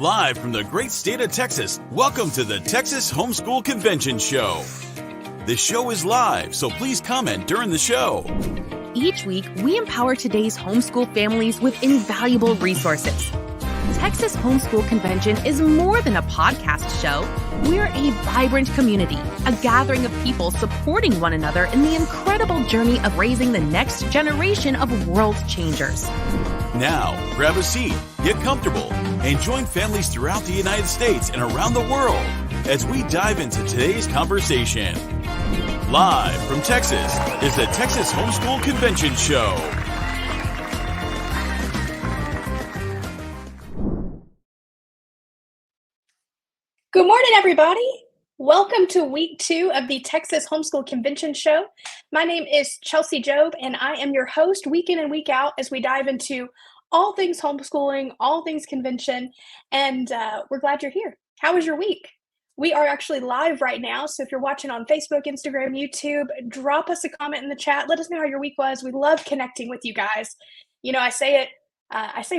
Live from the great state of Texas, welcome to the Texas HomeSchool Conventions Show. The show is live, so please comment during the show. Each week, we empower today's homeschool families with invaluable resources. Texas HomeSchool Convention is more than a podcast show. We're a vibrant community, a gathering of people supporting one another in the incredible journey of raising the next generation of world changers. Now, grab a seat, get comfortable, and join families throughout the United States and around the world as we dive into today's conversation. Live from Texas is the Texas HomeSchool Conventions Show. Good morning, everybody. Welcome to week 2 of the Texas HomeSchool Convention Show. My name is Chelsea Job, and I am your host week in and week out as we dive into all things homeschooling, all things convention, and we're glad you're here. How was your week? We are actually live right now, so if you're watching on Facebook, Instagram, YouTube, drop us a comment in the chat. Let us know how your week was. We love connecting with you guys. You know, I say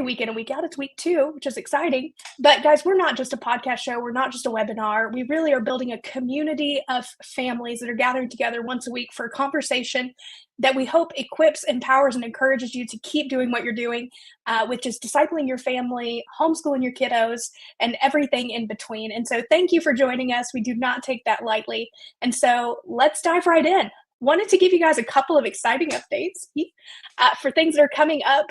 week in and week out, it's week 2, which is exciting. But guys, we're not just a podcast show. We're not just a webinar. We really are building a community of families that are gathering together once a week for a conversation that we hope equips, empowers, and encourages you to keep doing what you're doing, which is discipling your family, homeschooling your kiddos, and everything in between. And so thank you for joining us. We do not take that lightly. And so let's dive right in. Wanted to give you guys a couple of exciting updates for things that are coming up.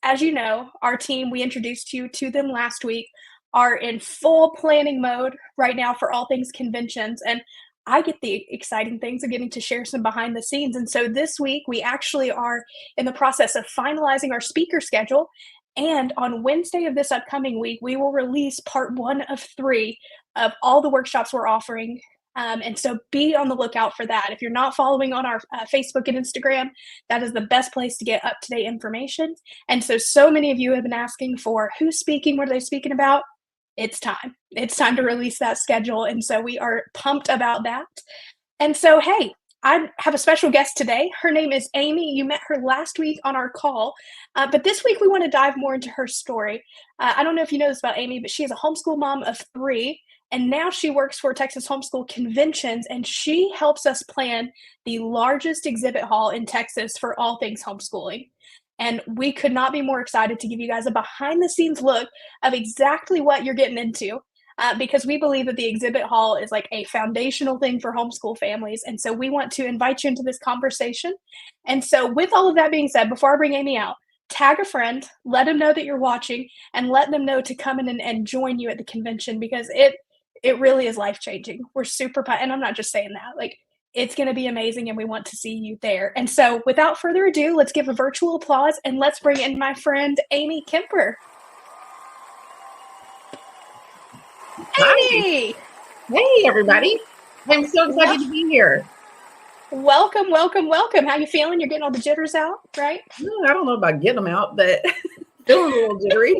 As you know, our team, we introduced you to them last week, are in full planning mode right now for all things conventions. And I get the exciting things of getting to share some behind the scenes. And so this week, we actually are in the process of finalizing our speaker schedule. And on Wednesday of this upcoming week, we will release part 1 of 3 of all the workshops we're offering. And so be on the lookout for that. If you're not following on our Facebook and Instagram, that is the best place to get up-to-date information. And so many of you have been asking for who's speaking, what are they speaking about? It's time. It's time to release that schedule. And so we are pumped about that. And so, hey, I have a special guest today. Her name is Amy. You met her last week on our call. But this week we want to dive more into her story. I don't know if you know this about Amy, but she is a homeschool mom of 3. And now she works for Texas HomeSchool Conventions, and she helps us plan the largest exhibit hall in Texas for all things homeschooling. And we could not be more excited to give you guys a behind-the-scenes look of exactly what you're getting into, because we believe that the exhibit hall is like a foundational thing for homeschool families. And so we want to invite you into this conversation. And so with all of that being said, before I bring Amy out, tag a friend, let them know that you're watching, and let them know to come in and join you at the convention, because it really is life-changing. We're super pumped, and I'm not just saying that. Like, it's going to be amazing, and we want to see you there. And so, without further ado, let's give a virtual applause, and let's bring in my friend, Amy Ker. Amy! Hey, everybody. I'm so excited to be here. Welcome, welcome, welcome. How you feeling? You're getting all the jitters out, right? I don't know about getting them out, but feeling a little jittery.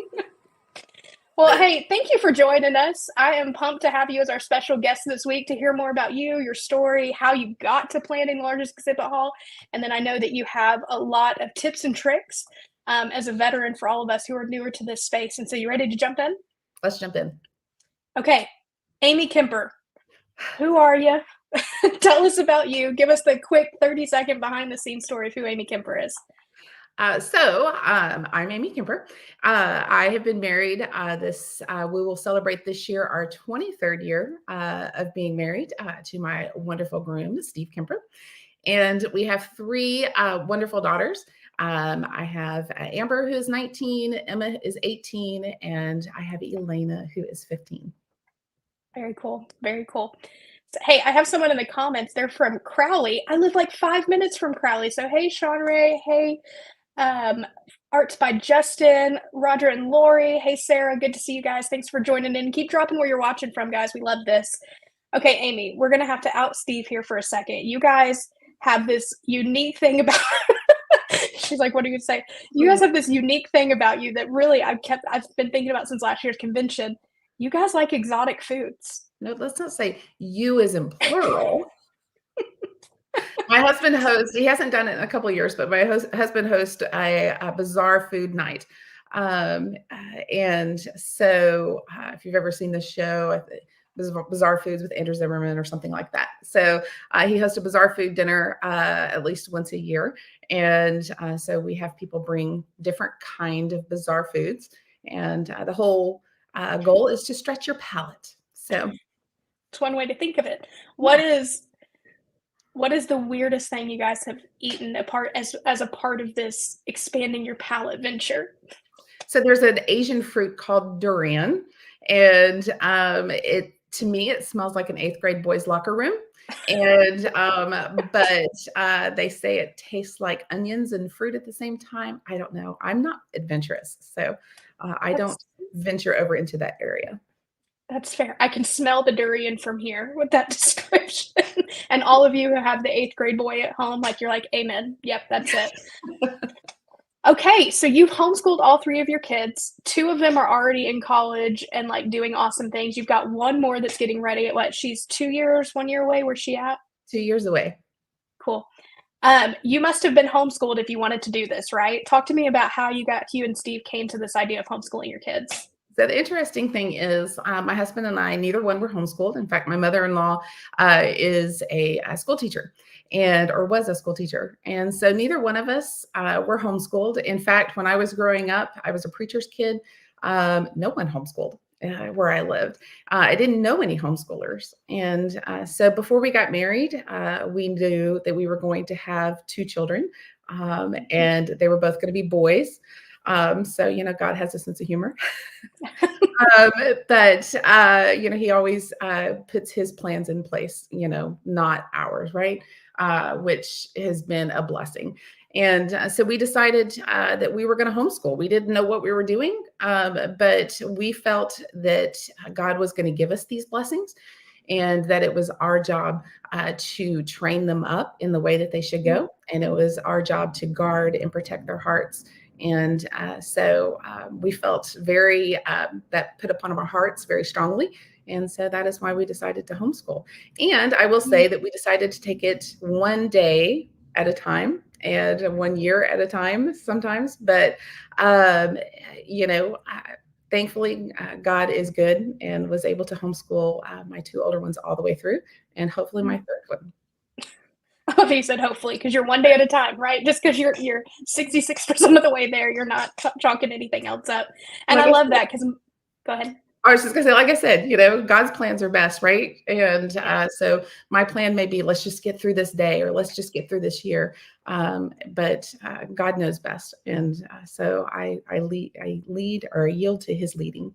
Well, hey, thank you for joining us. I am pumped to have you as our special guest this week to hear more about you, your story, how you got to planning the largest exhibit hall. And then I know that you have a lot of tips and tricks as a veteran for all of us who are newer to this space. And so you ready to jump in? Let's jump in. Okay. Amy Ker, who are you? Tell us about you. Give us the quick 30-second behind-the-scenes story of who Amy Ker is. I'm Amy Ker. I have been married. We will celebrate this year our 23rd year of being married to my wonderful groom, Steve Kemper. And we have 3 wonderful daughters. I have Amber, who is 19, Emma is 18, and I have Elena, who is 15. Very cool. Very cool. So, hey, I have someone in the comments. They're from Crowley. I live like 5 minutes from Crowley. So, hey, Sean Ray. Hey, Arts by Justin, Roger and Lori. Hey, Sarah. Good to see you guys. Thanks for joining in. Keep dropping where you're watching from, guys. We love this. Okay, Amy, we're going to have to out Steve here for a second. You guys have this unique thing about she's like, what are you going to say? You guys have this unique thing about you that really I've been thinking about since last year's convention. You guys like exotic foods. No, let's not say you as in plural. My husband hosts, he hasn't done it in a couple of years, but my husband hosts a bizarre food night And so if you've ever seen the show, Bizarre Foods with Andrew Zimmerman or something like that. So he hosts a bizarre food dinner at least once a year. And so we have people bring different kind of bizarre foods. And the whole goal is to stretch your palate. So it's one way to think of it. What is the weirdest thing you guys have eaten as a part of this expanding your palate venture? So there's an Asian fruit called durian, and to me it smells like an 8th grade boys' locker room. And but they say it tastes like onions and fruit at the same time. I don't know. I'm not adventurous, so I don't venture over into that area. That's fair. I can smell the durian from here with that description. And all of you who have the 8th grade boy at home, like you're like, amen. Yep, that's it. Okay, so you've homeschooled all 3 of your kids. 2 of them are already in college and like doing awesome things. You've got 1 more that's getting ready at what? She's 2 years, 1 year away. Where's she at? 2 years away. Cool. You must have been homeschooled if you wanted to do this, right? Talk to me about how you and Steve came to this idea of homeschooling your kids. So the interesting thing is my husband and I, neither one were homeschooled. In fact, my mother-in-law is a school teacher or was a school teacher. And so neither one of us were homeschooled. In fact, when I was growing up, I was a preacher's kid. No one homeschooled where I lived. I didn't know any homeschoolers. And so before we got married, we knew that we were going to have 2 children and they were both going to be boys. So, God has a sense of humor. But he always puts his plans in place, not ours, right? Which has been a blessing. And so we decided that we were going to homeschool. We didn't know what we were doing, but we felt that God was going to give us these blessings and that it was our job to train them up in the way that they should go. And it was our job to guard and protect their hearts. And so we felt that put upon our hearts very strongly. And so that is why we decided to homeschool. And I will say that we decided to take it one day at a time and 1 year at a time sometimes. But, thankfully, God is good and was able to homeschool my 2 older ones all the way through and hopefully my 3rd one. Oh, you said hopefully, because you're one day at a time, right? Just because you're 66% of the way there, you're not chalking anything else up. And I love that because, go ahead. I was just going to say, like I said, God's plans are best, right? And so my plan may be, let's just get through this day or let's just get through this year. But God knows best. And so I lead or yield to his leading.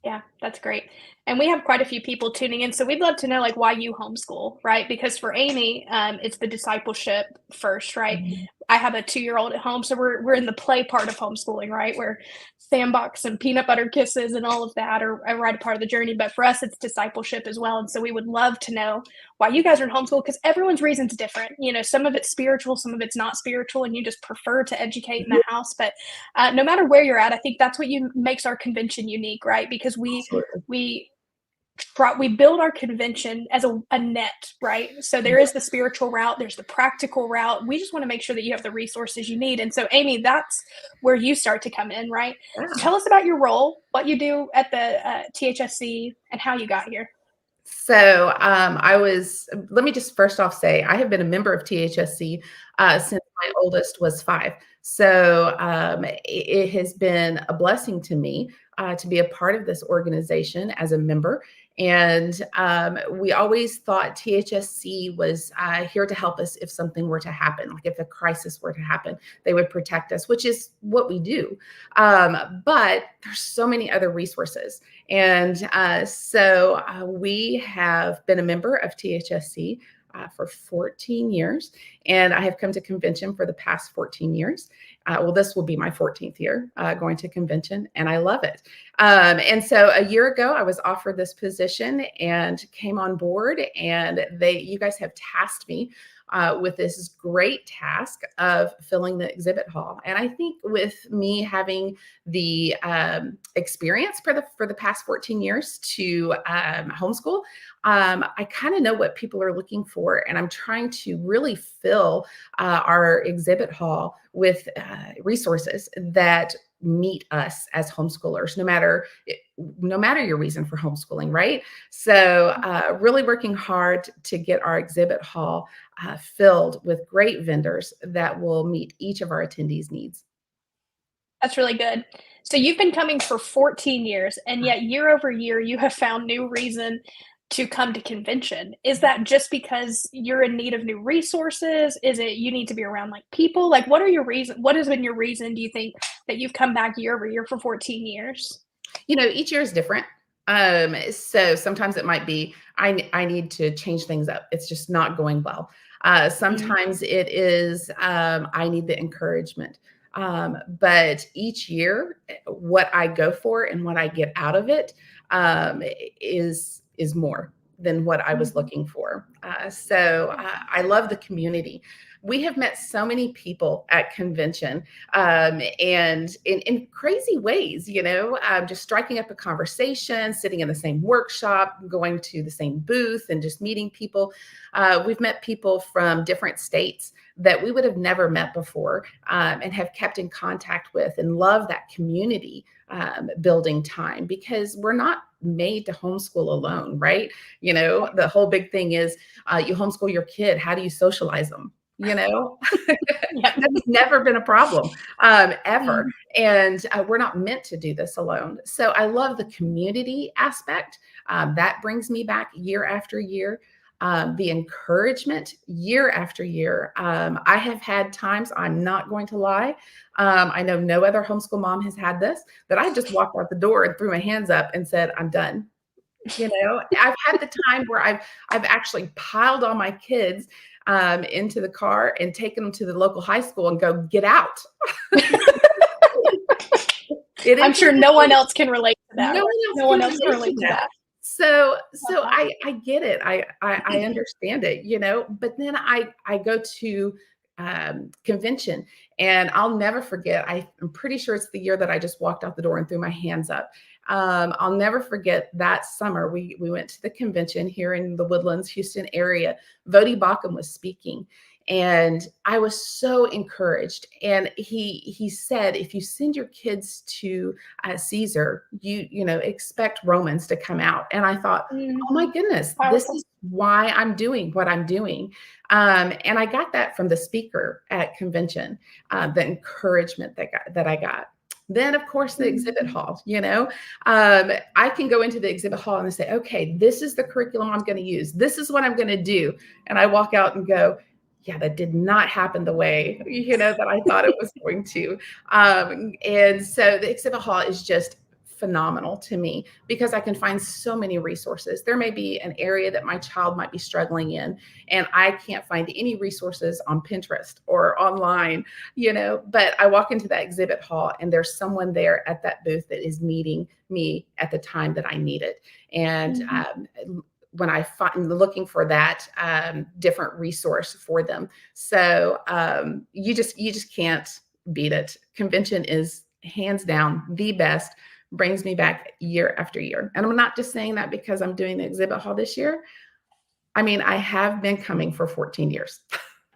Yeah, that's great. And we have quite a few people tuning in. So we'd love to know like why you homeschool, right? Because for Amy, it's the discipleship first, right? Mm-hmm. I have a 2-year-old at home. So we're in the play part of homeschooling, right? Where sandbox and peanut butter kisses and all of that are right a part of the journey. But for us, it's discipleship as well. And so we would love to know why you guys are in homeschool, because everyone's reason's different. Some of it's spiritual, some of it's not spiritual, and you just prefer to educate in the house. But no matter where you're at, I think that's what makes our convention unique, right? Because we build our convention as a net, right? So there is the spiritual route, there's the practical route. We just want to make sure that you have the resources you need. And so, Amy, that's where you start to come in, right? Yeah. So tell us about your role, what you do at the THSC, and how you got here. So let me just first off say, I have been a member of THSC since my oldest was 5. So it has been a blessing to me to be a part of this organization as a member. And we always thought THSC was here to help us if something were to happen, like if a crisis were to happen, they would protect us, which is what we do. But there's so many other resources. And so we have been a member of THSC for 14 years, and I have come to convention for the past 14 years. This will be my 14th year going to convention, and I love it. And so a year ago, I was offered this position and came on board, and you guys have tasked me with this great task of filling the exhibit hall. And I think with me having the experience for the past 14 years to homeschool, I kind of know what people are looking for, and I'm trying to really fill our exhibit hall with resources that meet us as homeschoolers, no matter your reason for homeschooling, right? So really working hard to get our exhibit hall filled with great vendors that will meet each of our attendees' needs. That's really good. So you've been coming for 14 years, and yet year over year, you have found new reason to come to convention. Is that just because you're in need of new resources? Is it you need to be around like people? Like, what are your reason? What has been your reason, do you think, that you've come back year over year for 14 years? Each year is different. So sometimes it might be I need to change things up. It's just not going well. Sometimes it is I need the encouragement. But each year, what I go for and what I get out of it is more than what I was looking for. So I love the community. We have met so many people at convention and in crazy ways, just striking up a conversation, sitting in the same workshop, going to the same booth and just meeting people. We've met people from different states that we would have never met before and have kept in contact with and love that community building time, because we're not made to homeschool alone, right? The whole big thing is you homeschool your kid. How do you socialize them? That's never been a problem ever. And we're not meant to do this alone. So I love the community aspect. That brings me back year after year. The encouragement year after year. I have had times, I'm not going to lie. I know no other homeschool mom has had this, that I just walked out the door and threw my hands up and said, I'm done. I've had the time where I've actually piled all my kids into the car and taken them to the local high school and go, get out. I'm sure no one else can relate to that. No one else can relate to that. So I get it. I understand it, but then I go to convention and I'll never forget. I'm pretty sure it's the year that I just walked out the door and threw my hands up. I'll never forget that summer. We went to the convention here in the Woodlands, Houston area. Vodi Bakum was speaking. And I was so encouraged. And he said, if you send your kids to Caesar, you expect Romans to come out. And I thought, oh my goodness, this is why I'm doing what I'm doing. And I got that from the speaker at convention, the encouragement that I got. Then, of course, the exhibit hall, I can go into the exhibit hall and say, okay, this is the curriculum I'm going to use. This is what I'm going to do. And I walk out and go, yeah, that did not happen the way, that I thought it was going to. And so the exhibit hall is just phenomenal to me because I can find so many resources. There may be an area that my child might be struggling in, and I can't find any resources on Pinterest or online, but I walk into that exhibit hall and there's someone there at that booth that is meeting me at the time that I need it. And when I find looking for that different resource for them. So you just can't beat it. Convention is hands down the best, brings me back year after year. And I'm not just saying that because I'm doing the exhibit hall this year. I mean, I have been coming for 14 years.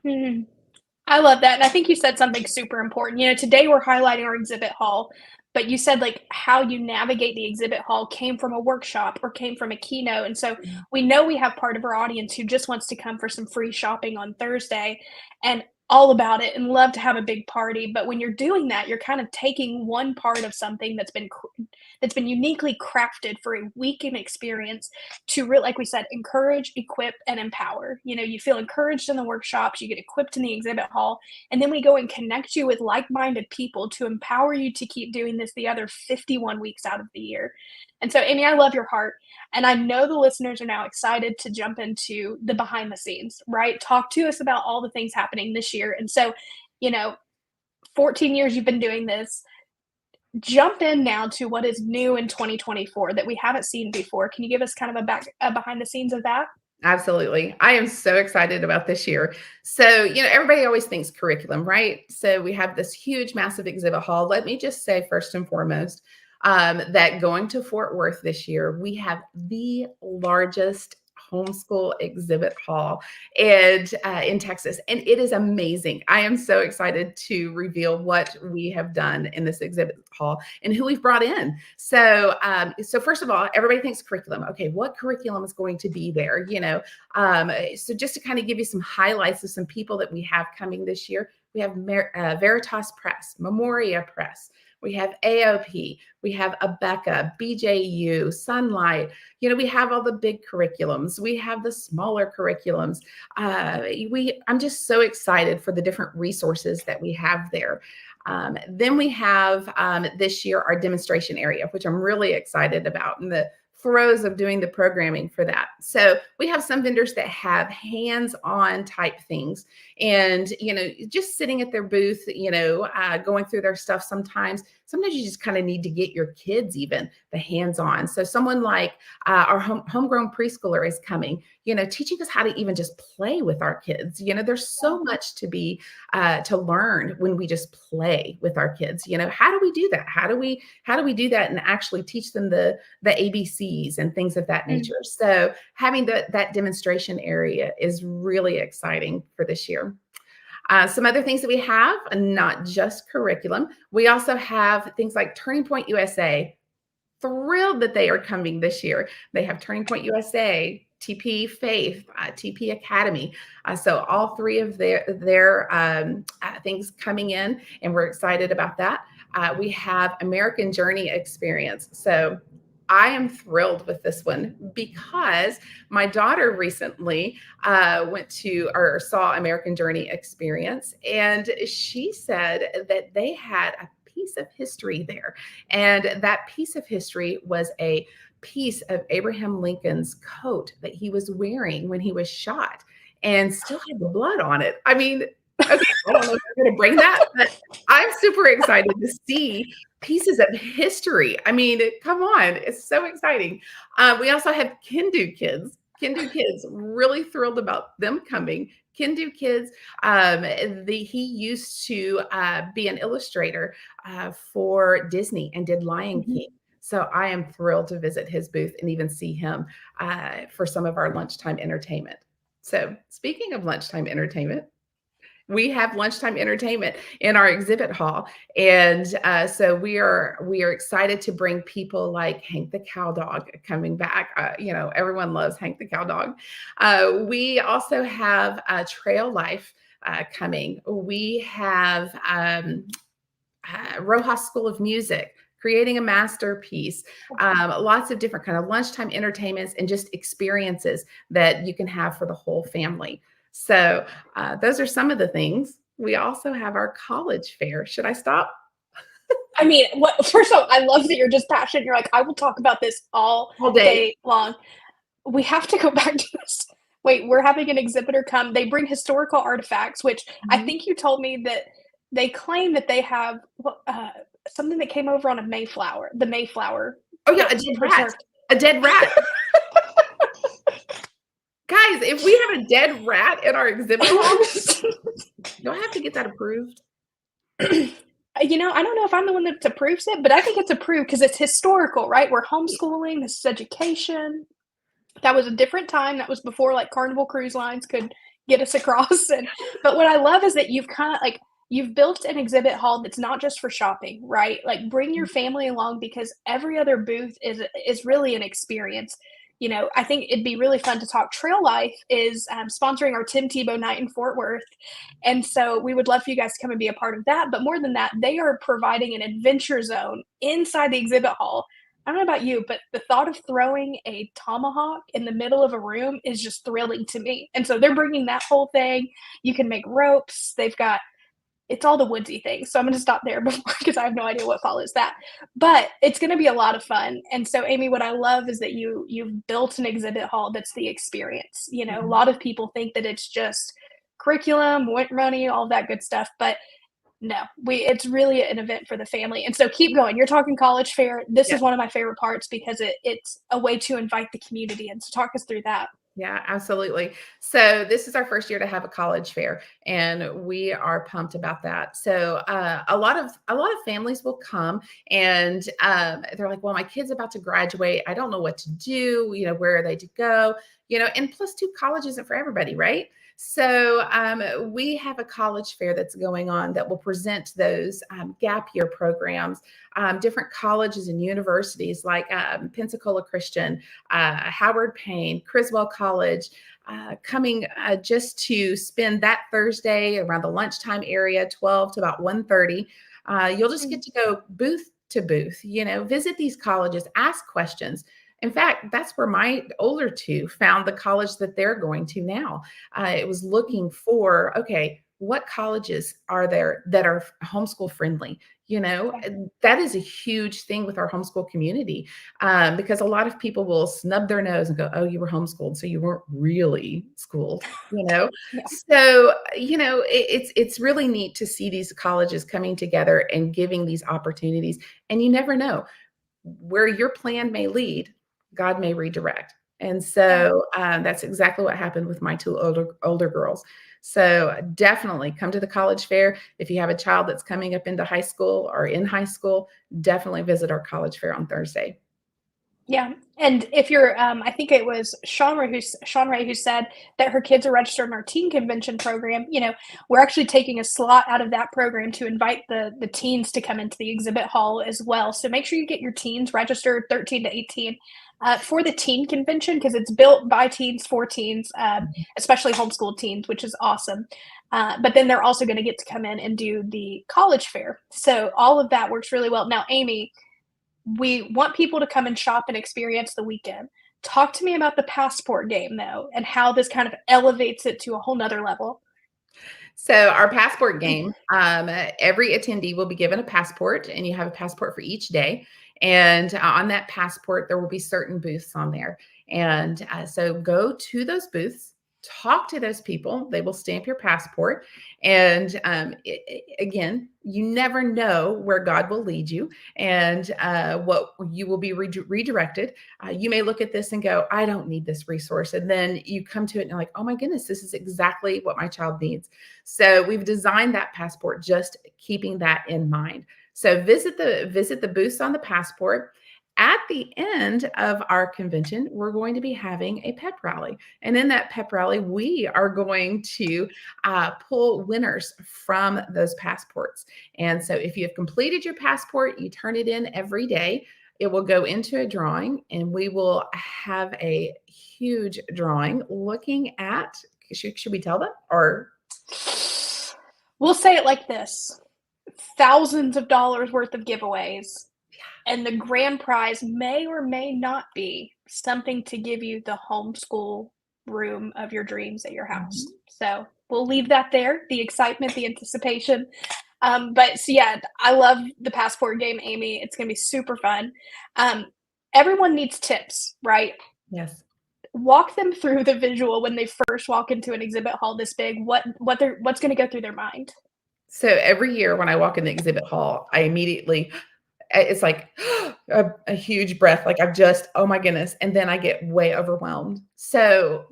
I love that. And I think you said something super important. Today we're highlighting our exhibit hall, but you said like how you navigate the exhibit hall came from a workshop or came from a keynote. And so we know we have part of our audience who just wants to come for some free shopping on Thursday and all about it and love to have a big party. But when you're doing that, you're kind of taking one part of something that's been uniquely crafted for a weekend experience to really, like we said, encourage, equip, and empower. You feel encouraged in the workshops, you get equipped in the exhibit hall, and then we go and connect you with like-minded people to empower you to keep doing this the other 51 weeks out of the year. And so, Amy, I love your heart. And I know the listeners are now excited to jump into the behind the scenes, right? Talk to us about all the things happening this year. And so, 14 years you've been doing this. Jump in now to what is new in 2024 that we haven't seen before. Can you give us kind of a behind the scenes of that? Absolutely. I am so excited about this year. So, everybody always thinks curriculum, right? So we have this huge, massive exhibit hall. Let me just say first and foremost, that going to Fort Worth this year, we have the largest Homeschool Exhibit Hall and in Texas. And it is amazing. I am so excited to reveal what we have done in this exhibit hall and who we've brought in. So, so first of all, everybody thinks curriculum. Okay, what curriculum is going to be there? So just to kind of give you some highlights of some people that we have coming this year, we have Veritas Press, Memoria Press. We have AOP, we have Abeka, BJU, Sunlight. We have all the big curriculums. We have the smaller curriculums. I'm just so excited for the different resources that we have there. Then we have this year our demonstration area, which I'm really excited about, and the throes of doing the programming for that. So we have some vendors that have hands-on type things, and just sitting at their booth, going through their stuff. Sometimes you just kind of need to get your kids even the hands-on. So someone like our homegrown preschooler is coming, teaching us how to even just play with our kids. There's so much to learn when we just play with our kids. How do we do that? How do we do that and actually teach them the ABCs and things of that nature? So having that demonstration area is really exciting for this year. Some other things that we have, not just curriculum, we also have things like Turning Point USA. Thrilled that they are coming this year. They have Turning Point USA, TP Faith, TP Academy. So all three of their things coming in, and we're excited about that. We have American Journey Experience. So I am thrilled with this one because my daughter recently saw American Journey Experience, and she said that they had a piece of history there. And that piece of history was a piece of Abraham Lincoln's coat that he was wearing when he was shot and still had the blood on it. I mean, okay, I don't know if you're going to bring that, but I'm super excited to see pieces of history. I mean, come on, it's so exciting. We also have Kindu Kids. Kindu Kids, really thrilled about them coming. Kindu Kids, he used to be an illustrator for Disney and did Lion King. So I am thrilled to visit his booth and even see him for some of our lunchtime entertainment. So speaking of lunchtime entertainment, we have lunchtime entertainment in our exhibit hall. And so we are excited to bring people like Hank the Cow Dog coming back. Everyone loves Hank the Cow Dog. We also have Trail Life coming. We have Rojas School of Music, creating a masterpiece, lots of different kind of lunchtime entertainments and just experiences that you can have for the whole family. So those are some of the things. We also have our college fair. Should I stop? I mean, first of all, I love that you're just passionate. You're like, I will talk about this all day long. We have to go back to this. Wait, we're having an exhibitor come. They bring historical artifacts, which I think you told me that they claim that they have something that came over on the Mayflower. Oh yeah, a dead rat. Guys, if we have a dead rat in our exhibit hall, do I have to get that approved? I don't know if I'm the one that approves it, but I think it's approved because it's historical, right? We're homeschooling. This is education. That was a different time. That was before like Carnival Cruise Lines could get us across. But what I love is that you've kind of you've built an exhibit hall that's not just for shopping, right? Like bring your family along because every other booth is really an experience. I think it'd be really fun to talk. Trail Life is sponsoring our Tim Tebow night in Fort Worth. And so we would love for you guys to come and be a part of that. But more than that, they are providing an adventure zone inside the exhibit hall. I don't know about you, but the thought of throwing a tomahawk in the middle of a room is just thrilling to me. And so they're bringing that whole thing. You can make ropes. It's all the woodsy things. So I'm going to stop there because I have no idea what follows that. But it's going to be a lot of fun. And so, Amy, what I love is that you've built an exhibit hall that's the experience. A lot of people think that it's just curriculum, money, all that good stuff. But no, it's really an event for the family. And so keep going. You're talking college fair. This is one of my favorite parts because it's a way to invite the community. And so talk us through that. Yeah, absolutely. So this is our first year to have a college fair, and we are pumped about that. So a lot of families will come, and they're like, "Well, my kid's about to graduate. I don't know what to do. Where are they to go?" and plus two, college isn't for everybody, right? So we have a college fair that's going on that will present those gap year programs, different colleges and universities like Pensacola Christian, Howard Payne, Criswell College, coming just to spend that Thursday around the lunchtime area, 12 to about 1:30. You'll just get to go booth to booth, visit these colleges, ask questions. In fact, that's where my older two found the college that they're going to now. It was looking for, okay, what colleges are there that are homeschool friendly? And that is a huge thing with our homeschool community, because a lot of people will snub their nose and go, oh, you were homeschooled, so you weren't really schooled, Yeah. So, it's really neat to see these colleges coming together and giving these opportunities. And you never know where your plan may lead, God may redirect. And so that's exactly what happened with my two older girls. So definitely come to the college fair. If you have a child that's coming up into high school or in high school, definitely visit our college fair on Thursday. Yeah. And if you're, I think it was Sean Ray who said that her kids are registered in our teen convention program. We're actually taking a slot out of that program to invite the teens to come into the exhibit hall as well. So make sure you get your teens registered, 13 to 18, for the teen convention, because it's built by teens for teens, especially homeschooled teens, which is awesome. But then they're also going to get to come in and do the college fair. So all of that works really well. Now, Amy, we want people to come and shop and experience the weekend. Talk to me about the passport game, though, and how this kind of elevates it to a whole nother level. So our passport game, every attendee will be given a passport, and you have a passport for each day. And on that passport, there will be certain booths on there. And so go to those booths, talk to those people. They will stamp your passport. And again, you never know where God will lead you and what you will be redirected. You may look at this and go, I don't need this resource. And then you come to it and you're like, oh my goodness, this is exactly what my child needs. So we've designed that passport just keeping that in mind. So visit the booths on the passport. At the end of our convention, we're going to be having a pep rally. And in that pep rally, we are going to pull winners from those passports. And so if you have completed your passport, you turn it in every day. It will go into a drawing, and we will have a huge drawing looking at, should we tell them? Or we'll say it like this: thousands of dollars worth of giveaways. And the grand prize may or may not be something to give you the homeschool room of your dreams at your house. So we'll leave that there, the excitement, the anticipation. But so yeah, I love the passport game, Amy. It's going to be super fun. Everyone needs tips, right? Yes. Walk them through the visual when they first walk into an exhibit hall this big. What's going to go through their mind? So every year when I walk in the exhibit hall, it's like a huge breath. Like oh my goodness. And then I get way overwhelmed. So,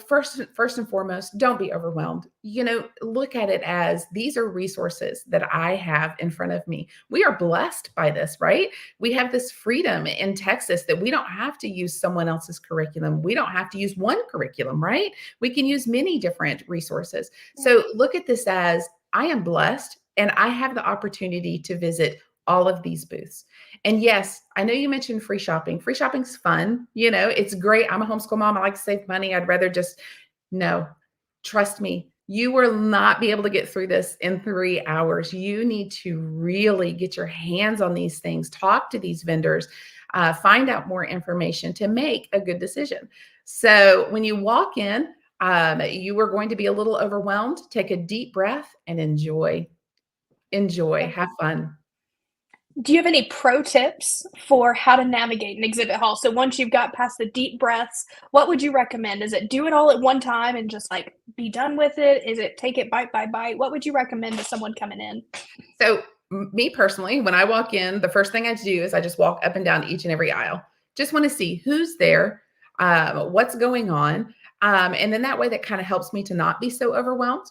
first and foremost, don't be overwhelmed. Look at it as these are resources that I have in front of me. We are blessed by this, right? We have this freedom in Texas that we don't have to use someone else's curriculum. We don't have to use one curriculum, right? We can use many different resources. So look at this as I am blessed, and I have the opportunity to visit all of these booths. And yes, I know you mentioned free shopping. Free shopping's fun. It's great. I'm a homeschool mom. I like to save money. I'd rather no, trust me, you will not be able to get through this in 3 hours. You need to really get your hands on these things, talk to these vendors, find out more information to make a good decision. So when you walk in, you are going to be a little overwhelmed. Take a deep breath and enjoy, have fun. Do you have any pro tips for how to navigate an exhibit hall? So once you've got past the deep breaths, what would you recommend? Is it do it all at one time and just like be done with it? Is it take it bite by bite? What would you recommend to someone coming in? So me personally, when I walk in, the first thing I do is I just walk up and down each and every aisle. Just want to see who's there, what's going on. And then that way that kind of helps me to not be so overwhelmed.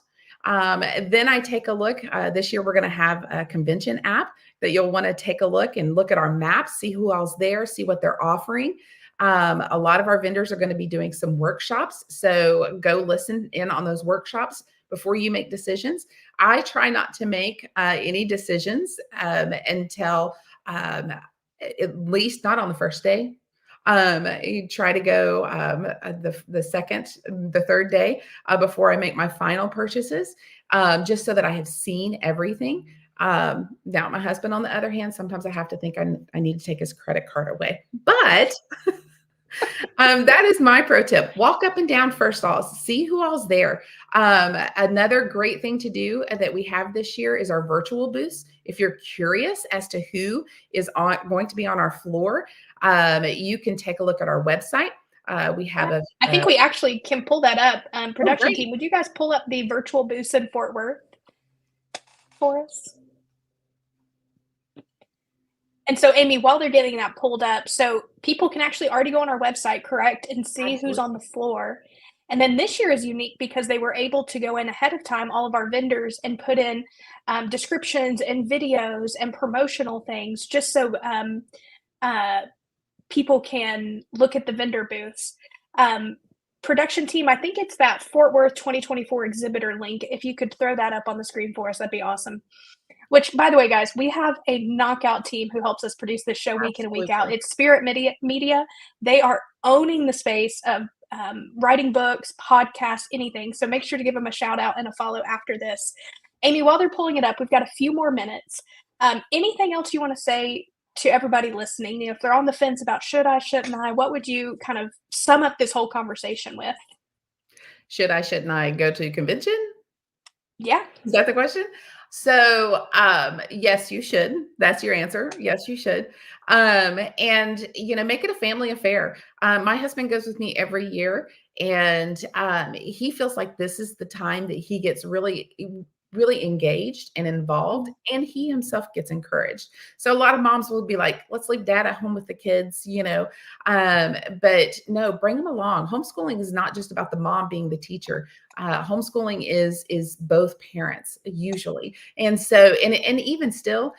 Then I take a look. This year, we're going to have a convention app that you'll want to take a look and look at our maps, see who else there, see what they're offering. A lot of our vendors are going to be doing some workshops. So go listen in on those workshops before you make decisions. I try not to make any decisions until at least not on the first day. You try to go the second, the third day before I make my final purchases, just so that I have seen everything. Now, my husband, on the other hand, sometimes I have to think I need to take his credit card away. But that is my pro tip. Walk up and down first all, see who all's there. Another great thing to do that we have this year is our virtual booths. If you're curious as to who is going to be on our floor, you can take a look at our website. We have I think we actually can pull that up. Production great. team, would you guys pull up the virtual booths in Fort Worth for us? And so, Amy, while they're getting that pulled up, so people can actually already go on our website, correct, and see who's on the floor. And then this year is unique because they were able to go in ahead of time, all of our vendors, and put in descriptions and videos and promotional things just so people can look at the vendor booths. Production team, I think it's that Fort Worth 2024 exhibitor link. If you could throw that up on the screen for us, that'd be awesome. Which, by the way, guys, we have a knockout team who helps us produce this show week in and week out. It's Spirit Media. They are owning the space of writing books, podcasts, anything. So make sure to give them a shout out and a follow after this. Amy, while they're pulling it up, we've got a few more minutes. Anything else you want to say to everybody listening? If they're on the fence about should I, shouldn't I, what would you kind of sum up this whole conversation with? Should I, shouldn't I go to a convention? Yeah. Is that the question? So, yes, you should. That's your answer. Yes, you should. And, make it a family affair. My husband goes with me every year, and he feels like this is the time that he gets really engaged and involved, and he himself gets encouraged. So a lot of moms will be like, let's leave dad at home with the kids, but no, bring them along. Homeschooling is not just about the mom being the teacher. Homeschooling is both parents usually. And so, and even still,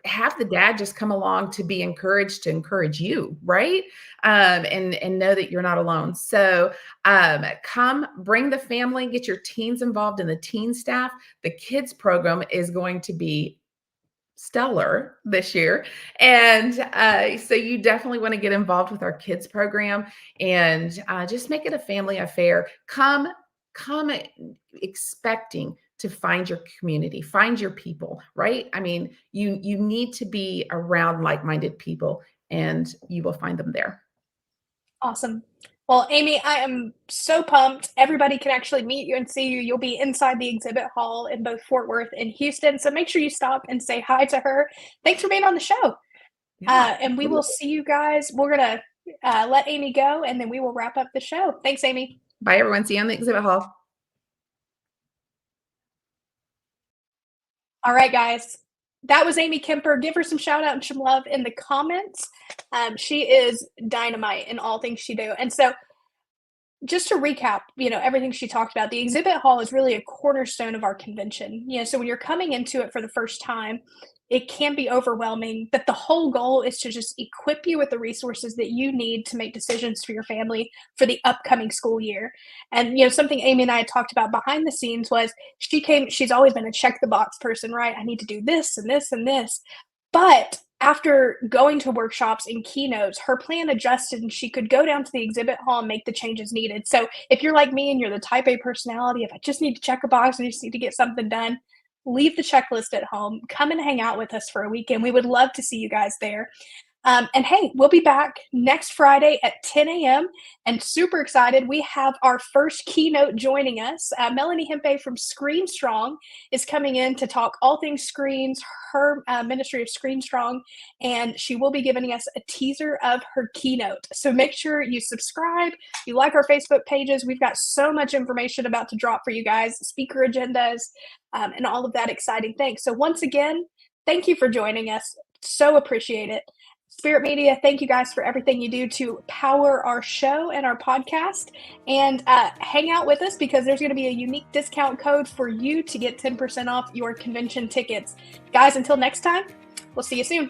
have the dad just come along to be encouraged, to encourage you, right? And know that you're not alone. So come, bring the family, get your teens involved in the teen staff. The kids program is going to be stellar this year. And so you definitely want to get involved with our kids program and just make it a family affair. Come expecting to find your community, find your people, right? I mean, you need to be around like-minded people, and you will find them there. Awesome. Well, Amy, I am so pumped. Everybody can actually meet you and see you. You'll be inside the exhibit hall in both Fort Worth and Houston. So make sure you stop and say hi to her. Thanks for being on the show. Yeah, and we will see you guys. We're going to let Amy go, and then we will wrap up the show. Thanks, Amy. Bye, everyone. See you on the exhibit hall. All right, guys. That was Amy Kemper. Give her some shout out and some love in the comments. She is dynamite in all things she do. And so just to recap, everything she talked about, the exhibit hall is really a cornerstone of our convention. So when you're coming into it for the first time, it can be overwhelming, but the whole goal is to just equip you with the resources that you need to make decisions for your family for the upcoming school year. And, something Amy and I had talked about behind the scenes was she's always been a check the box person, right? I need to do this and this and this. But after going to workshops and keynotes, her plan adjusted and she could go down to the exhibit hall and make the changes needed. So if you're like me and you're the type A personality, if I just need to check a box, I just need to get something done, leave the checklist at home, come and hang out with us for a weekend. We would love to see you guys there. And hey, we'll be back next Friday at 10 a.m. and super excited. We have our first keynote joining us. Melanie Hempe from Screen Strong is coming in to talk all things screens, her ministry of Screen Strong, and she will be giving us a teaser of her keynote. So make sure you subscribe, you like our Facebook pages. We've got so much information about to drop for you guys, speaker agendas, and all of that exciting things. So once again, thank you for joining us. So appreciate it. Spirit Media, thank you guys for everything you do to power our show and our podcast. And hang out with us because there's going to be a unique discount code for you to get 10% off your convention tickets. Guys, until next time, we'll see you soon.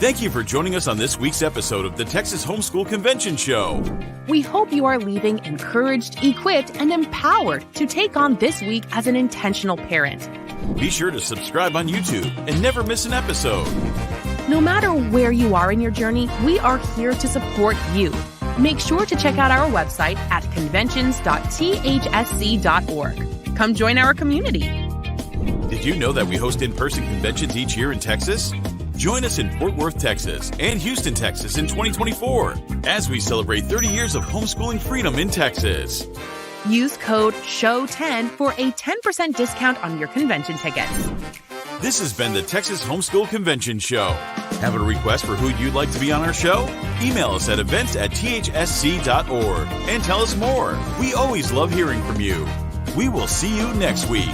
Thank you for joining us on this week's episode of the Texas HomeSchool Convention Show. We hope you are leaving encouraged, equipped, and empowered to take on this week as an intentional parent. Be sure to subscribe on YouTube and never miss an episode. No matter where you are in your journey, we are here to support you. Make sure to check out our website at conventions.thsc.org. Come join our community. Did you know that we host in-person conventions each year in Texas? Join us in Fort Worth, Texas and Houston, Texas in 2024 as we celebrate 30 years of homeschooling freedom in Texas. Use code SHOW10 for a 10% discount on your convention tickets. This has been the Texas HomeSchool Convention Show. Have a request for who you'd like to be on our show? Email us at events@thsc.org and tell us more. We always love hearing from you. We will see you next week.